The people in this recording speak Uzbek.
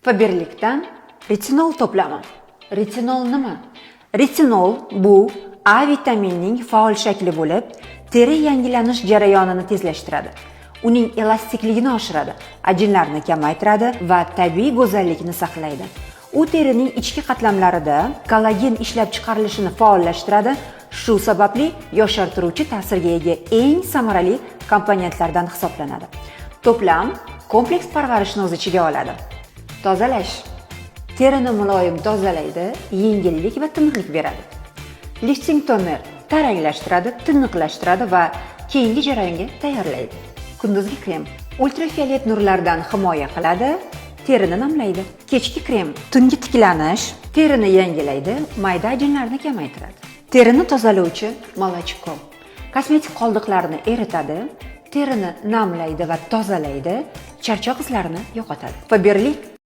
Faberlikdan retinol to'plami. Retinol nima? Retinol bu A vitaminining faol shakli bo'lib, teri yangilanish jarayonini tezlashtiradi. Uning elastikligini oshiradi, ajinlarni kamaytiradi va tabiiy go'zallikni saqlaydi. U terining ichki qatlamlarida kollagen ishlab chiqarilishini faollashtiradi. Shu sababli yoshartiruvchi ta'sirga ega eng samarali komponentlardan hisoblanadi. To'plam kompleks parvarishni o'z ichiga oladi. Tozalash. Terini muloyim tozalaydi, yengillik va tiniqlik beradi. Lifting toner taranglashtiradi, tiniqlashtiradi va keyingi jarayonga tayyorlaydi. Kunduzgi krem ultrafiolet nurlardan himoya qiladi, terini namlaydi. Kechki krem tungi tiklanish, terini yangilaydi, mayda ajinlarni kamaytiradi. Terini tozalovchi молочко kosmetik qoldiqlarni eritadi, terini namlaydi va tozalaydi, charchoq izlarini yo'qotadi. Faberlik